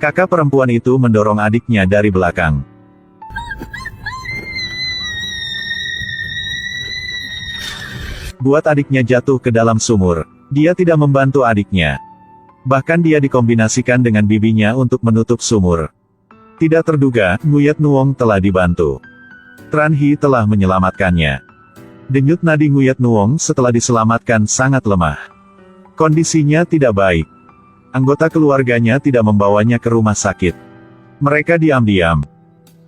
Kakak perempuan itu mendorong adiknya dari belakang. Buat adiknya jatuh ke dalam sumur. Dia tidak membantu adiknya. Bahkan dia dikombinasikan dengan bibinya untuk menutup sumur. Tidak terduga, Nguyet Nuong telah dibantu. Tran He telah menyelamatkannya. Denyut nadi Nguyet Nuong setelah diselamatkan sangat lemah. Kondisinya tidak baik. Anggota keluarganya tidak membawanya ke rumah sakit. Mereka diam-diam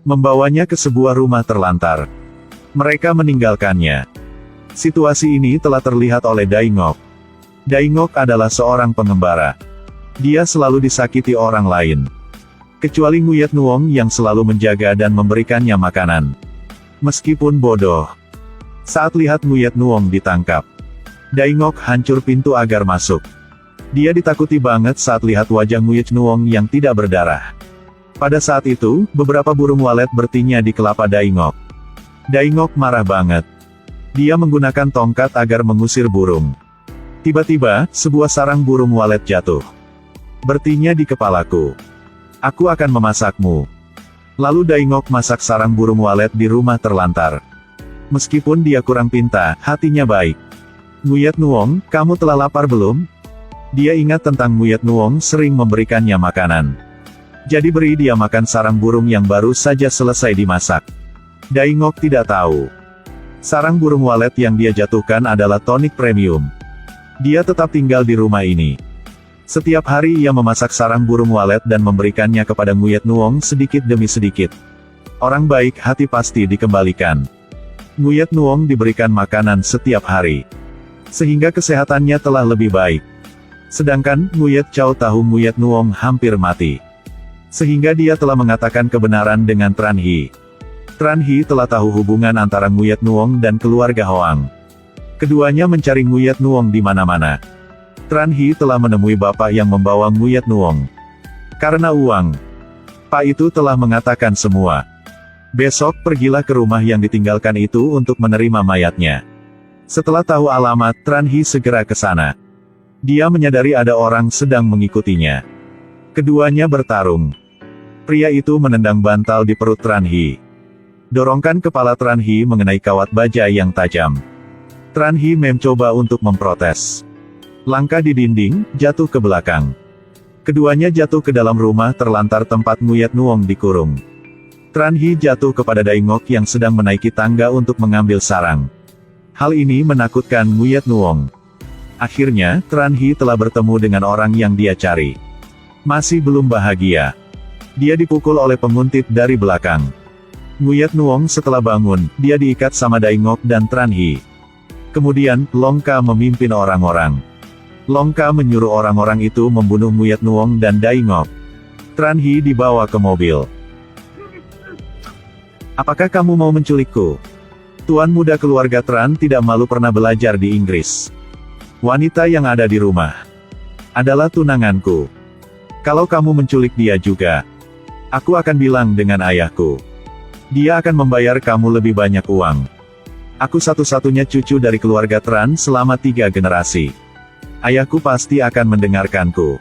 membawanya ke sebuah rumah terlantar. Mereka meninggalkannya. Situasi ini telah terlihat oleh Dai Ngok. Dai Ngok adalah seorang pengembara. Dia selalu disakiti orang lain. Kecuali Nguyet Nuong yang selalu menjaga dan memberikannya makanan. Meskipun bodoh. Saat lihat Nguyet Nuong ditangkap, Dai Ngok hancur pintu agar masuk. Dia ditakuti banget saat lihat wajah Nguyet Nuong yang tidak berdarah. Pada saat itu, beberapa burung walet bertinja di kelapa Dai Ngok. Dai Ngok marah banget. Dia menggunakan tongkat agar mengusir burung. Tiba-tiba, sebuah sarang burung walet jatuh. Bertinja di kepalaku. Aku akan memasakmu. Lalu Dai Ngok masak sarang burung walet di rumah terlantar. Meskipun dia kurang pintar, hatinya baik. Nguyet Nuong, kamu telah lapar belum? Dia ingat tentang Nguyet Nuong sering memberikannya makanan. Jadi beri dia makan sarang burung yang baru saja selesai dimasak. Dai Ngok tidak tahu. Sarang burung walet yang dia jatuhkan adalah tonik premium. Dia tetap tinggal di rumah ini. Setiap hari ia memasak sarang burung walet dan memberikannya kepada Nguyet Nuong sedikit demi sedikit. Orang baik hati pasti dikembalikan. Nguyet Nuong diberikan makanan setiap hari. Sehingga kesehatannya telah lebih baik. Sedangkan, Nguyet Chow tahu Nguyet Nuong hampir mati. Sehingga dia telah mengatakan kebenaran dengan Tran He. Tran He telah tahu hubungan antara Nguyet Nuong dan keluarga Hoang. Keduanya mencari Nguyet Nuong di mana-mana. Tran He telah menemui bapak yang membawa Nguyet Nuong. Karena uang. Pak itu telah mengatakan semua. Besok pergilah ke rumah yang ditinggalkan itu untuk menerima mayatnya. Setelah tahu alamat, Tran He segera ke sana. Dia menyadari ada orang sedang mengikutinya. Keduanya bertarung. Pria itu menendang bantal di perut Tran He. Dorongkan kepala Tran He mengenai kawat baja yang tajam. Tran He mencoba untuk memprotes. Langkah di dinding, jatuh ke belakang. Keduanya jatuh ke dalam rumah terlantar tempat Nguyet Nuong dikurung. Tran He jatuh kepada Dai Ngok yang sedang menaiki tangga untuk mengambil sarang. Hal ini menakutkan Nguyet Nuong. Akhirnya, Tran He telah bertemu dengan orang yang dia cari. Masih belum bahagia. Dia dipukul oleh penguntit dari belakang. Nguyet Nuong setelah bangun, dia diikat sama Dai Ngok dan Tran He. Kemudian, Longka memimpin orang-orang. Longka menyuruh orang-orang itu membunuh Nguyet Nuong dan Dai Ngok. Tran He dibawa ke mobil. Apakah kamu mau menculikku? Tuan muda keluarga Tran tidak malu pernah belajar di Inggris. Wanita yang ada di rumah adalah tunanganku. Kalau kamu menculik dia juga, aku akan bilang dengan ayahku. Dia akan membayar kamu lebih banyak uang. Aku satu-satunya cucu dari keluarga Tran selama 3 generasi. Ayahku pasti akan mendengarkanku.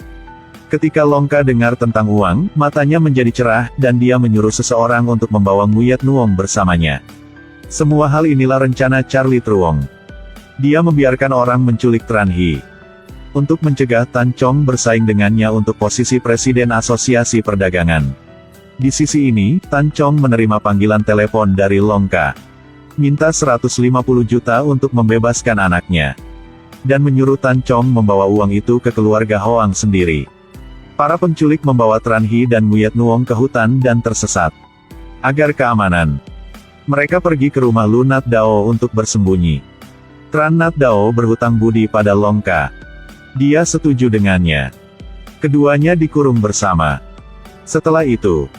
Ketika Longka dengar tentang uang, matanya menjadi cerah, dan dia menyuruh seseorang untuk membawa Nguyet Nuong bersamanya. Semua hal inilah rencana Charlie Truong. Dia membiarkan orang menculik Tran He. Untuk mencegah Tan Chong bersaing dengannya untuk posisi Presiden Asosiasi Perdagangan. Di sisi ini, Tan Chong menerima panggilan telepon dari Longka. Minta 150 juta untuk membebaskan anaknya. Dan menyuruh Tan Chong membawa uang itu ke keluarga Hoang sendiri. Para penculik membawa Tran He dan Nguyet Nuong ke hutan dan tersesat. Agar keamanan, mereka pergi ke rumah Lunat Dao untuk bersembunyi. Tran Nat Dao berhutang budi pada Longka. Dia setuju dengannya. Keduanya dikurung bersama. Setelah itu,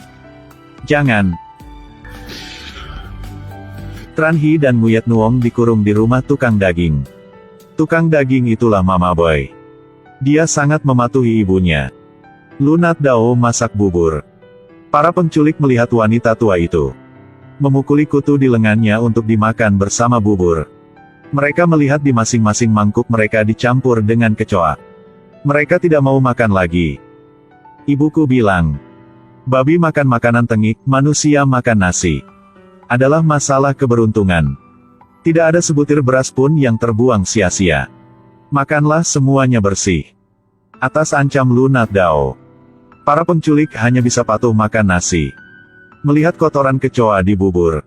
jangan. Tran He dan Nguyet Nuong dikurung di rumah tukang daging. Tukang daging itulah Mama Boy. Dia sangat mematuhi ibunya. Lunat Dao masak bubur. Para penculik melihat wanita tua itu memukuli kutu di lengannya untuk dimakan bersama bubur. Mereka melihat di masing-masing mangkuk mereka dicampur dengan kecoa. Mereka tidak mau makan lagi. Ibuku bilang, babi makan makanan tengik, manusia makan nasi. Adalah masalah keberuntungan. Tidak ada sebutir beras pun yang terbuang sia-sia. Makanlah semuanya bersih. Atas ancam Lunat Dao. Para penculik hanya bisa patuh makan nasi. Melihat kotoran kecoa di bubur,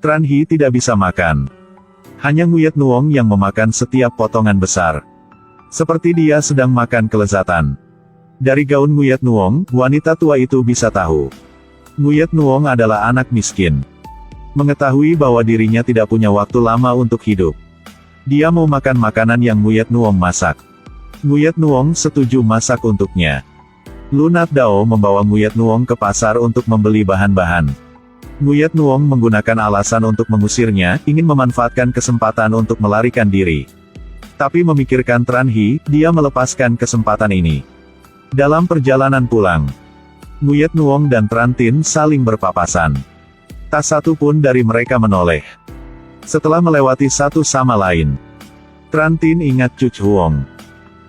Tran He tidak bisa makan. Hanya Nguyet Nuong yang memakan setiap potongan besar. Seperti dia sedang makan kelezatan. Dari gaun Nguyet Nuong, wanita tua itu bisa tahu. Nguyet Nuong adalah anak miskin. Mengetahui bahwa dirinya tidak punya waktu lama untuk hidup. Dia mau makan makanan yang Nguyet Nuong masak. Nguyet Nuong setuju masak untuknya. Lunat Dao membawa Nguyet Nuong ke pasar untuk membeli bahan-bahan. Nguyet Nuong menggunakan alasan untuk mengusirnya, ingin memanfaatkan kesempatan untuk melarikan diri. Tapi memikirkan Tran He, dia melepaskan kesempatan ini. Dalam perjalanan pulang, Nguyet Nuong dan Tran Tin saling berpapasan. Tak satu pun dari mereka menoleh. Setelah melewati satu sama lain, Tran Tin ingat Cuch Huong.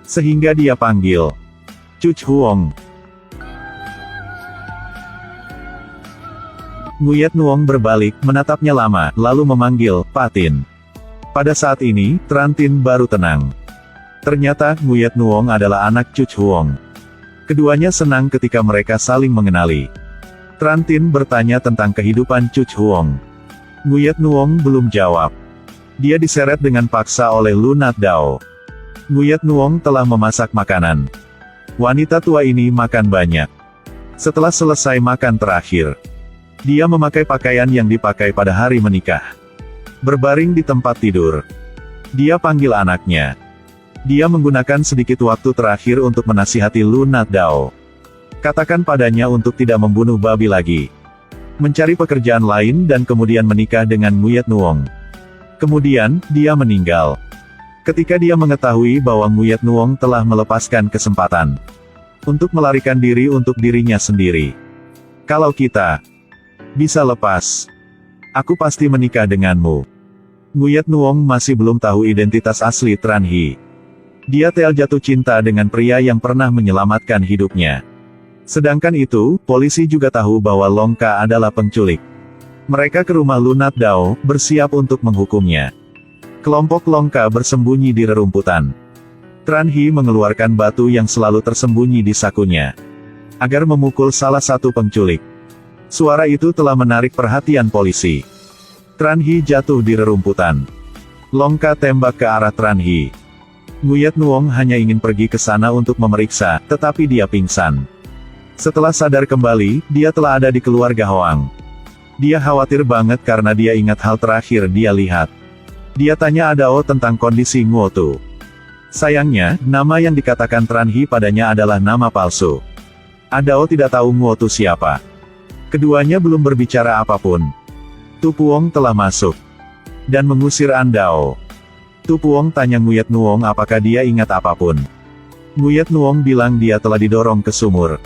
Sehingga dia panggil Cuch Huong. Nguyet Nuong berbalik, menatapnya lama, lalu memanggil Pak Tin. Pada saat ini, Tran Tin baru tenang. Ternyata, Nguyet Nuong adalah anak Cuch Huong. Keduanya senang ketika mereka saling mengenali. Tran Tin bertanya tentang kehidupan Cuch Huong. Nguyet Nuong belum jawab. Dia diseret dengan paksa oleh Lunat Dao. Nguyet Nuong telah memasak makanan. Wanita tua ini makan banyak. Setelah selesai makan terakhir, dia memakai pakaian yang dipakai pada hari menikah. Berbaring di tempat tidur. Dia panggil anaknya. Dia menggunakan sedikit waktu terakhir untuk menasihati Lunat Dao. Katakan padanya untuk tidak membunuh babi lagi. Mencari pekerjaan lain dan kemudian menikah dengan Nguyet Nuong. Kemudian, dia meninggal. Ketika dia mengetahui bahwa Nguyet Nuong telah melepaskan kesempatan untuk melarikan diri untuk dirinya sendiri. Kalau kita bisa lepas, aku pasti menikah denganmu. Nguyet Nuong masih belum tahu identitas asli Tran He. Dia telah jatuh cinta dengan pria yang pernah menyelamatkan hidupnya. Sedangkan itu, polisi juga tahu bahwa Long Ka adalah penculik. Mereka ke rumah Lunat Dao, bersiap untuk menghukumnya. Kelompok Long Ka bersembunyi di rerumputan. Tran He mengeluarkan batu yang selalu tersembunyi di sakunya, agar memukul salah satu penculik. Suara itu telah menarik perhatian polisi. Tran He jatuh di rerumputan. Long Ka tembak ke arah Tran He. Nguyet Nuong hanya ingin pergi ke sana untuk memeriksa, tetapi dia pingsan. Setelah sadar kembali, dia telah ada di keluarga Hoang. Dia khawatir banget karena dia ingat hal terakhir dia lihat. Dia tanya Adao tentang kondisi Nguotu. Sayangnya, nama yang dikatakan Tran He padanya adalah nama palsu. Adao tidak tahu Nguotu siapa. Keduanya belum berbicara apapun. Tu Puong telah masuk dan mengusir Andao. Tu Puong tanya Nguyet Nuong apakah dia ingat apapun. Nguyet Nuong bilang dia telah didorong ke sumur.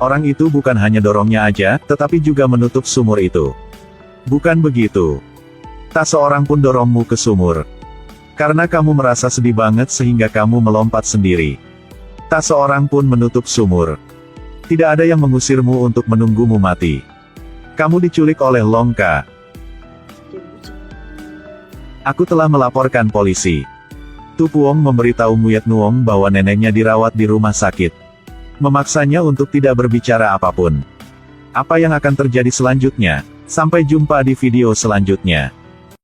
Orang itu bukan hanya dorongnya aja, tetapi juga menutup sumur itu. Bukan begitu. Tak seorang pun dorongmu ke sumur. Karena kamu merasa sedih banget sehingga kamu melompat sendiri. Tak seorang pun menutup sumur. Tidak ada yang mengusirmu untuk menunggumu mati. Kamu diculik oleh Long Ka. Aku telah melaporkan polisi. Tu Puong memberitahu Nguyet Nuong bahwa neneknya dirawat di rumah sakit. Memaksanya untuk tidak berbicara apapun. Apa yang akan terjadi selanjutnya? Sampai jumpa di video selanjutnya.